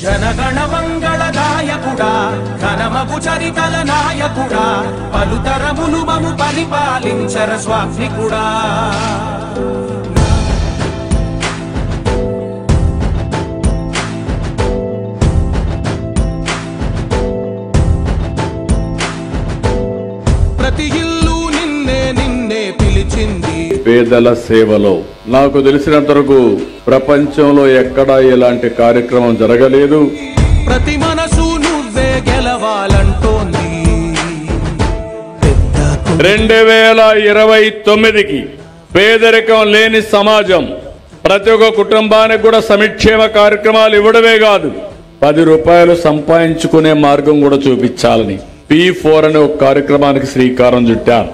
జనగణ మంగళదాయకుడా ఘనమగు చరితల నాయకుడా పలుతరములు మము పరిపాలించర స్వామికుడా ప్రతి ఇల్లు నిన్నే నిన్నే పిలిచింది పేదల సేవలో నాకు తెలిసినంత వరకు ప్రపంచంలో ఎక్కడా ఇలాంటి కార్యక్రమం జరగలేదు. ప్రతి మనసు నువ్వే గెలవాలంటోంది. 2029కి పేదరికం లేని సమాజం, ప్రతి ఒక్క కుటుంబానికి కూడా సంక్షేమ కార్యక్రమాలు ఇవ్వడమే కాదు 10 రూపాయలు సంపాదించుకునే మార్గం కూడా చూపించాలని P4 అనే ఒక కార్యక్రమానికి శ్రీకారం చుట్టారు.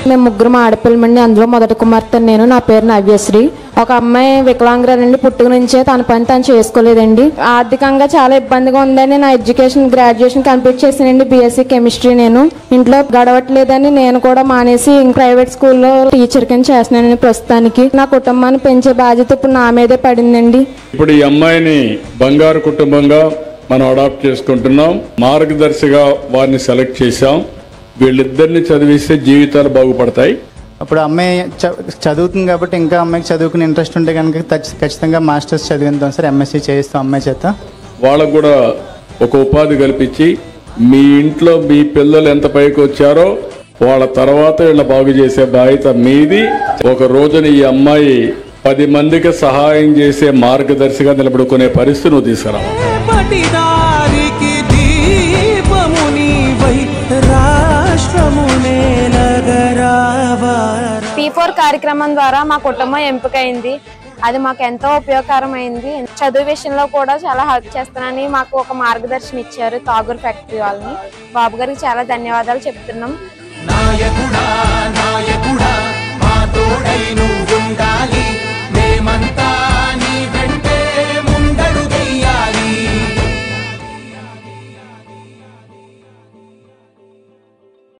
మేము ముగ్గురు ఆడపిల్లమండి. అందులో మొదటి కుమార్తె నేను. నా పేరు నవ్యశ్రీ. ఒక అమ్మాయి వికలాంగురాలండి. పుట్టుక నుంచే తన పని తను చేసుకోలేదండి. ఆర్థికంగా చాలా ఇబ్బందిగా ఉందని నా గ్రాడ్యుయేషన్ కంప్లీట్ చేసానండి. BSc chemistry. నేను ఇంట్లో గడవట్లేదని నేను కూడా మానేసి ప్రైవేట్ స్కూల్లో టీచర్ కింద చేస్తున్నానండి. ప్రస్తుతానికి నా కుటుంబాన్ని పెంచే బాధ్యత ఇప్పుడు నా మీదే పడిందండి. ఇప్పుడు ఈ అమ్మాయిని బంగారు కుటుంబంగా మనం అడాప్ట్ చేసుకుంటున్నాం. మార్గదర్శిగా వారిని సెలెక్ట్ చేశాం. వీళ్ళిద్దరిని చదివిస్తే జీవితాలు బాగుపడతాయి. అప్పుడు అమ్మాయి చదువుతుంది కాబట్టి ఇంకా అమ్మాయికి చదువుకునే ఇంట్రెస్ట్ ఉంటే కనుక ఖచ్చితంగా మాస్టర్స్ చదివిద్దాం సార్, MSc చేయిస్తాం అమ్మాయి చేత. వాళ్ళకు కూడా ఒక ఉపాధి కల్పించి మీ ఇంట్లో మీ పిల్లలు ఎంత పైకి వచ్చారో వాళ్ళ తర్వాత వీళ్ళ బాగు చేసే బాధ్యత మీది. ఒక రోజున ఈ అమ్మాయి 10 మందికి సహాయం చేసే మార్గదర్శిగా నిలబడుకునే పరిస్థితి నువ్వు తీసుకురావాలి. P4 కార్యక్రమం ద్వారా మా కుటుంబం ఎంపికైంది. అది మాకు ఎంతో ఉపయోగకరమైంది. చదువు విషయంలో కూడా చాలా హెల్ప్ చేస్తానని మాకు ఒక మార్గదర్శనం ఇచ్చారు తాగూర్ ఫ్యాక్టరీ వాళ్ళని. బాబు గారికి చాలా ధన్యవాదాలు చెప్తున్నాం.